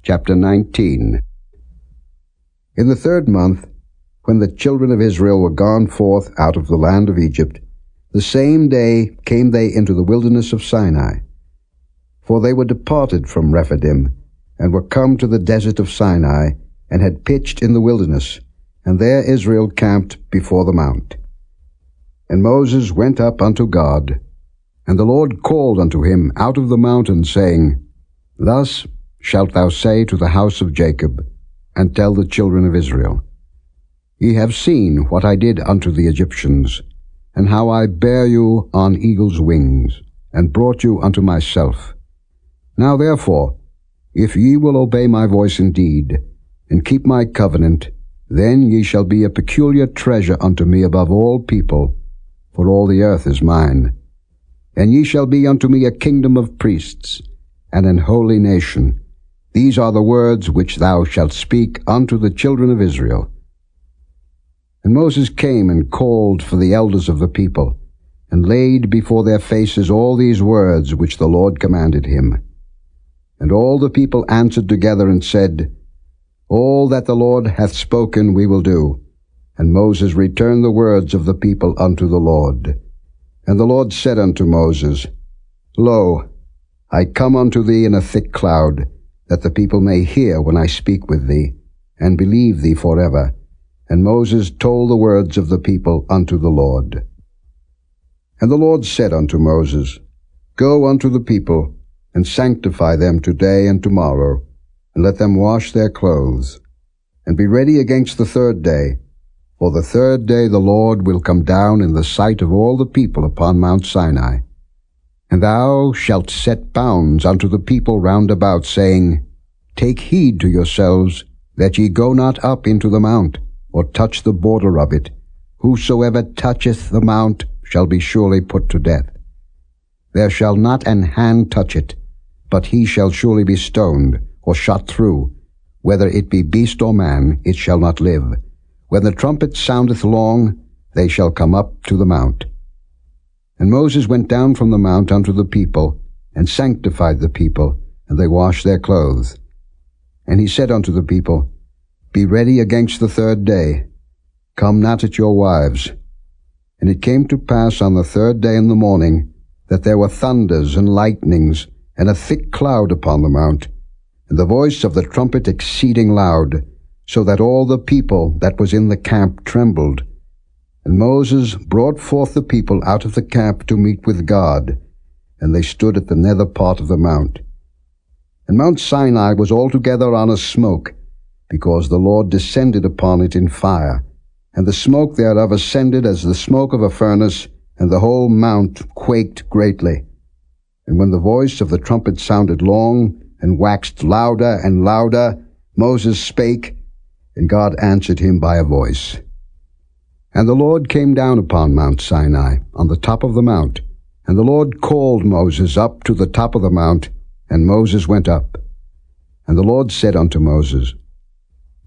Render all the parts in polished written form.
Chapter 19. In the 3rd month, when the children of Israel were gone forth out of the land of Egypt, the same day came they into the wilderness of Sinai. For they were departed from Rephidim, and were come to the desert of Sinai, and had pitched in the wilderness, and there Israel camped before the mount. And Moses went up unto God, and the Lord called unto him out of the mountain, saying, Thus shalt thou say to the house of Jacob, and tell the children of Israel, Ye have seen what I did unto the Egyptians, and how I bare you on eagle's wings, and brought you unto myself. Now therefore, if ye will obey my voice indeed, and keep my covenant, then ye shall be a peculiar treasure unto me above all people, for all the earth is mine. And ye shall be unto me a kingdom of priests, and an holy nation. These are the words which thou shalt speak unto the children of Israel. And Moses came and called for the elders of the people, and laid before their faces all these words which the Lord commanded him. And all the people answered together and said, All that the Lord hath spoken we will do. And Moses returned the words of the people unto the Lord. And the Lord said unto Moses, Lo, I come unto thee in a thick cloud, that the people may hear when I speak with thee, and believe thee forever. And Moses told the words of the people unto the Lord. And the Lord said unto Moses, Go unto the people, and sanctify them today and tomorrow, and let them wash their clothes, and be ready against the 3rd day. For the 3rd day the Lord will come down in the sight of all the people upon Mount Sinai. And thou shalt set bounds unto the people round about, saying, Take heed to yourselves, that ye go not up into the mount, or touch the border of it. Whosoever toucheth the mount shall be surely put to death. There shall not an hand touch it, but he shall surely be stoned, or shot through. Whether it be beast or man, it shall not live. When the trumpet soundeth long, they shall come up to the mount. And Moses went down from the mount unto the people, and sanctified the people, and they washed their clothes. And he said unto the people, Be ready against the 3rd day. Come not at your wives. And it came to pass on the 3rd day in the morning, that there were thunders and lightnings, and a thick cloud upon the mount, and the voice of the trumpet exceeding loud, so that all the people that was in the camp trembled. And Moses brought forth the people out of the camp to meet with God, and they stood at the nether part of the mount. And Mount Sinai was altogether on a smoke, because the Lord descended upon it in fire, and the smoke thereof ascended as the smoke of a furnace, and the whole mount quaked greatly. And when the voice of the trumpet sounded long, and waxed louder and louder, Moses spake, and God answered him by a voice. And the Lord came down upon Mount Sinai, on the top of the mount, and the Lord called Moses up to the top of the mount, and Moses went up. And the Lord said unto Moses,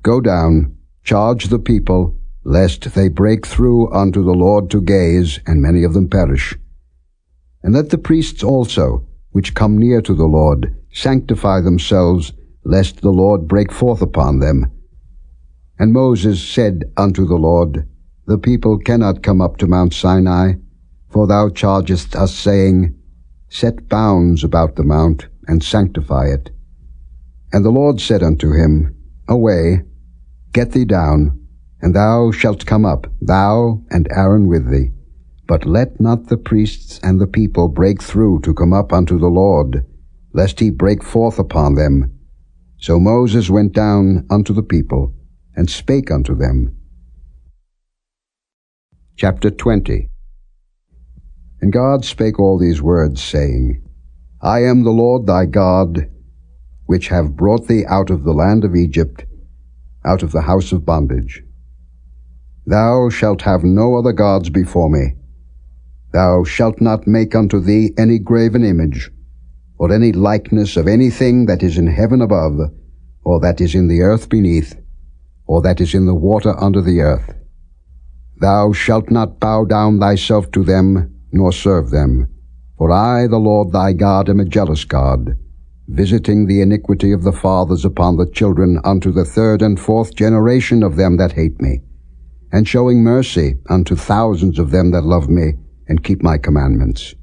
Go down, charge the people, lest they break through unto the Lord to gaze, and many of them perish. And let the priests also, which come near to the Lord, sanctify themselves, lest the Lord break forth upon them. And Moses said unto the Lord, The people cannot come up to Mount Sinai, for thou chargest us, saying, Set bounds about the mount, and sanctify it. And the Lord said unto him, Away, get thee down, and thou shalt come up, thou and Aaron with thee. But let not the priests and the people break through to come up unto the Lord, lest he break forth upon them. So Moses went down unto the people, and spake unto them. Chapter 20. And God spake all these words, saying, I am the Lord thy God, which have brought thee out of the land of Egypt, out of the house of bondage. Thou shalt have no other gods before me. Thou shalt not make unto thee any graven image, or any likeness of anything that is in heaven above, or that is in the earth beneath, or that is in the water under the earth. Thou shalt not bow down thyself to them, nor serve them. For I, the Lord thy God, am a jealous God, visiting the iniquity of the fathers upon the children unto the third and fourth generation of them that hate me, and showing mercy unto thousands of them that love me and keep my commandments.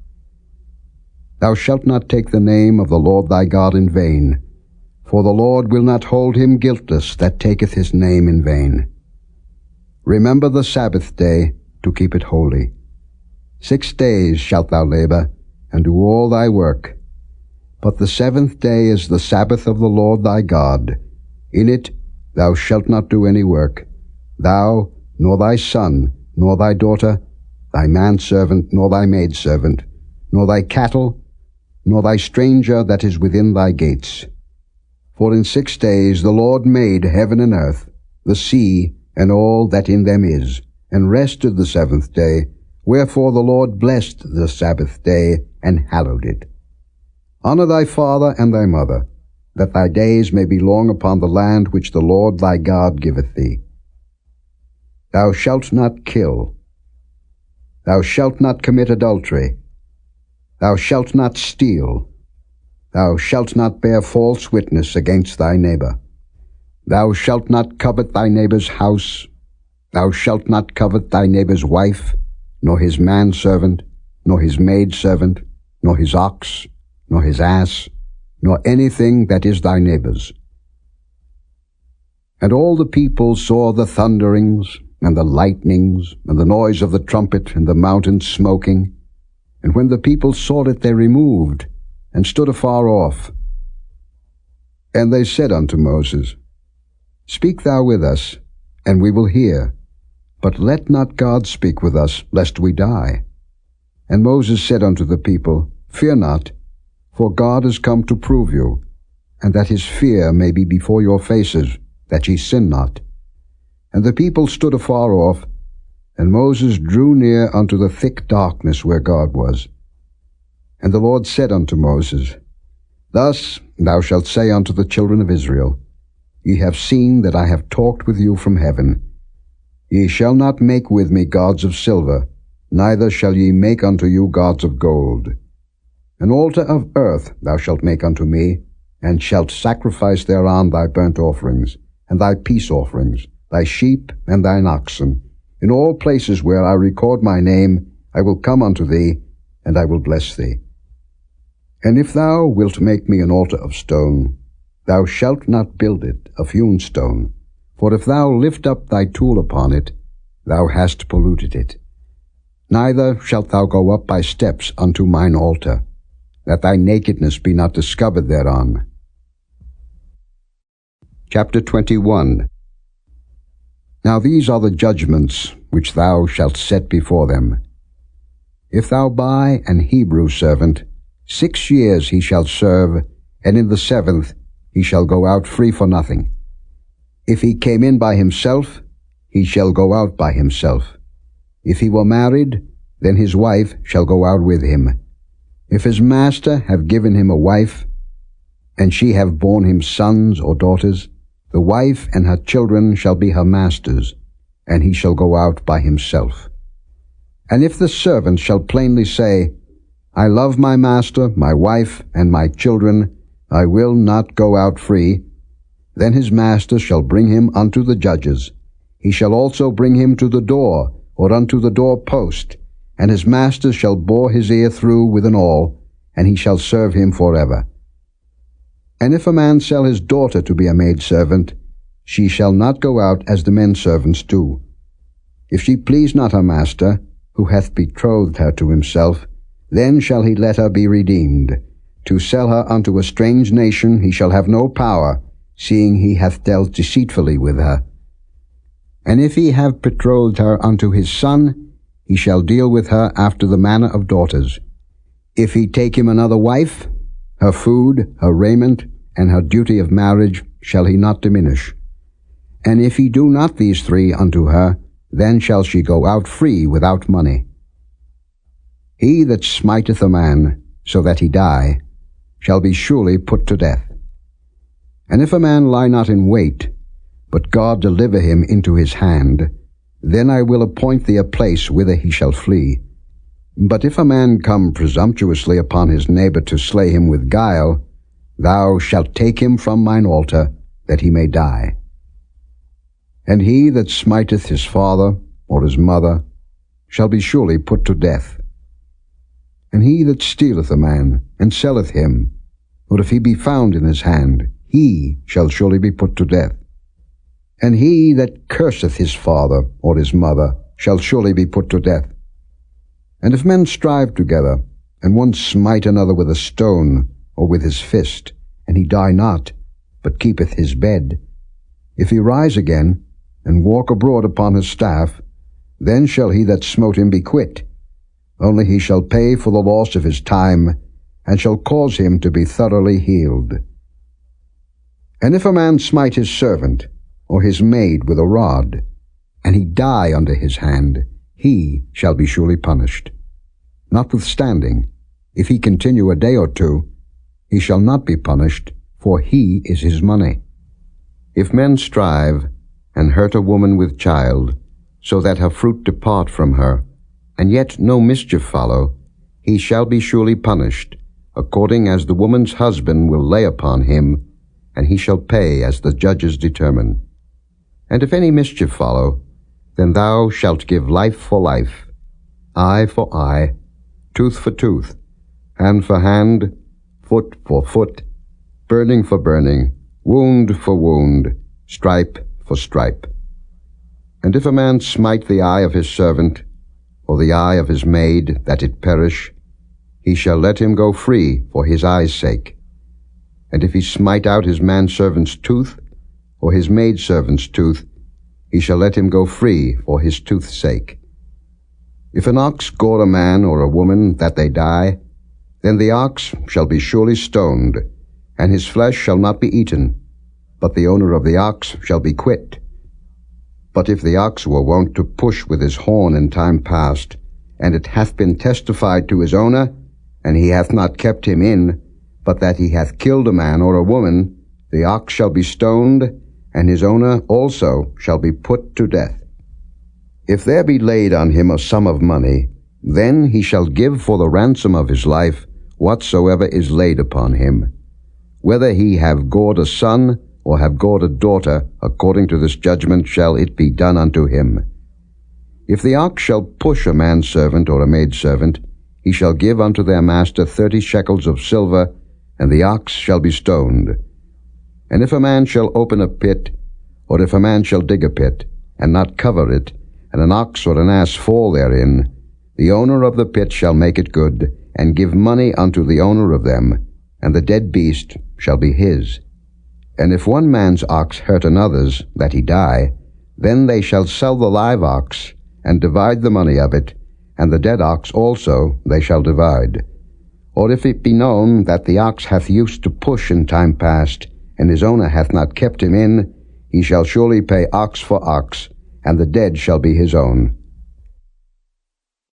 Thou shalt not take the name of the Lord thy God in vain, for the Lord will not hold him guiltless that taketh his name in vain. Remember the Sabbath day to keep it holy. 6 days shalt thou labor, and do all thy work. But the seventh day is the Sabbath of the Lord thy God. In it thou shalt not do any work, thou, nor thy son, nor thy daughter, thy manservant, nor thy maidservant, nor thy cattle, nor thy stranger that is within thy gates. For in 6 days the Lord made heaven and earth, the sea, and all that in them is, and rested the seventh day. Wherefore the Lord blessed the Sabbath day, and hallowed it. Honor thy father and thy mother, that thy days may be long upon the land which the Lord thy God giveth thee. Thou shalt not kill. Thou shalt not commit adultery. Thou shalt not steal. Thou shalt not bear false witness against thy neighbor. Thou shalt not covet thy neighbor's house. Thou shalt not covet thy neighbor's wife, nor his manservant, nor his maidservant, nor his ox, nor his ass, nor anything that is thy neighbor's. And all the people saw the thunderings, and the lightnings, and the noise of the trumpet, and the mountain smoking. And when the people saw it, they removed, and stood afar off. And they said unto Moses, Speak thou with us, and we will hear. But let not God speak with us, lest we die. And Moses said unto the people, Fear not, for God is come to prove you, and that his fear may be before your faces, that ye sin not. And the people stood afar off, and Moses drew near unto the thick darkness where God was. And the Lord said unto Moses, Thus thou shalt say unto the children of Israel, Ye have seen that I have talked with you from heaven. Ye shall not make with me gods of silver, neither shall ye make unto you gods of gold. An altar of earth thou shalt make unto me, and shalt sacrifice thereon thy burnt offerings, and thy peace offerings, thy sheep and thine oxen. In all places where I record my name, I will come unto thee, and I will bless thee. And if thou wilt make me an altar of stone, thou shalt not build it of hewn stone, for if thou lift up thy tool upon it, thou hast polluted it. Neither shalt thou go up by steps unto mine altar, that thy nakedness be not discovered thereon. Chapter 21. Now these are the judgments which thou shalt set before them. If thou buy an Hebrew servant, 6 years he shall serve, and in the 7th he shall go out free for nothing. If he came in by himself, he shall go out by himself. If he were married, then his wife shall go out with him. If his master have given him a wife, and she have borne him sons or daughters, the wife and her children shall be her master's, and he shall go out by himself. And if the servant shall plainly say, I love my master, my wife, and my children, I will not go out free, then his master shall bring him unto the judges. He shall also bring him to the door, or unto the door post, and his master shall bore his ear through with an awl, and he shall serve him forever. And if a man sell his daughter to be a maidservant, she shall not go out as the men servants do. If she please not her master, who hath betrothed her to himself, then shall he let her be redeemed. To sell her unto a strange nation he shall have no power, seeing he hath dealt deceitfully with her. And if he have betrothed her unto his son, he shall deal with her after the manner of daughters. If he take him another wife, her food, her raiment, and her duty of marriage shall he not diminish. And if he do not these 3 unto her, then shall she go out free without money. He that smiteth a man, so that he die, shall be surely put to death. And if a man lie not in wait, but God deliver him into his hand, then I will appoint thee a place whither he shall flee. But if a man come presumptuously upon his neighbor to slay him with guile, thou shalt take him from mine altar, that he may die. And he that smiteth his father or his mother shall be surely put to death. And he that stealeth a man, and selleth him, or if he be found in his hand, he shall surely be put to death. And he that curseth his father or his mother shall surely be put to death. And if men strive together, and one smite another with a stone, or with his fist, and he die not, but keepeth his bed, if he rise again, and walk abroad upon his staff, then shall he that smote him be quit. Only he shall pay for the loss of his time, and shall cause him to be thoroughly healed. And if a man smite his servant, or his maid with a rod, and he die under his hand, he shall be surely punished. Notwithstanding, if he continue a day or two, he shall not be punished, for he is his money. If men strive, and hurt a woman with child, so that her fruit depart from her, and yet no mischief follow, he shall be surely punished, according as the woman's husband will lay upon him, and he shall pay as the judges determine. And if any mischief follow, then thou shalt give life for life, eye for eye, tooth for tooth, hand for hand, foot for foot, burning for burning, wound for wound, stripe for stripe. And if a man smite the eye of his servant, or the eye of his maid, that it perish, he shall let him go free for his eye's sake. And if he smite out his manservant's tooth, or his maidservant's tooth, he shall let him go free for his tooth's sake. If an ox gore a man or a woman, that they die, then the ox shall be surely stoned, and his flesh shall not be eaten, but the owner of the ox shall be quit. But if the ox were wont to push with his horn in time past, and it hath been testified to his owner, and he hath not kept him in, but that he hath killed a man or a woman, the ox shall be stoned, and his owner also shall be put to death. If there be laid on him a sum of money, then he shall give for the ransom of his life whatsoever is laid upon him. Whether he have gored a son, or have gored a daughter, according to this judgment shall it be done unto him. If the ox shall push a manservant or a maidservant, he shall give unto their master 30 shekels of silver, and the ox shall be stoned. And if a man shall open a pit, or if a man shall dig a pit, and not cover it, and an ox or an ass fall therein, the owner of the pit shall make it good, and give money unto the owner of them, and the dead beast shall be his. And if one man's ox hurt another's, that he die, then they shall sell the live ox, and divide the money of it, and the dead ox also they shall divide. Or if it be known that the ox hath used to push in time past, and his owner hath not kept him in, he shall surely pay ox for ox, and the dead shall be his own.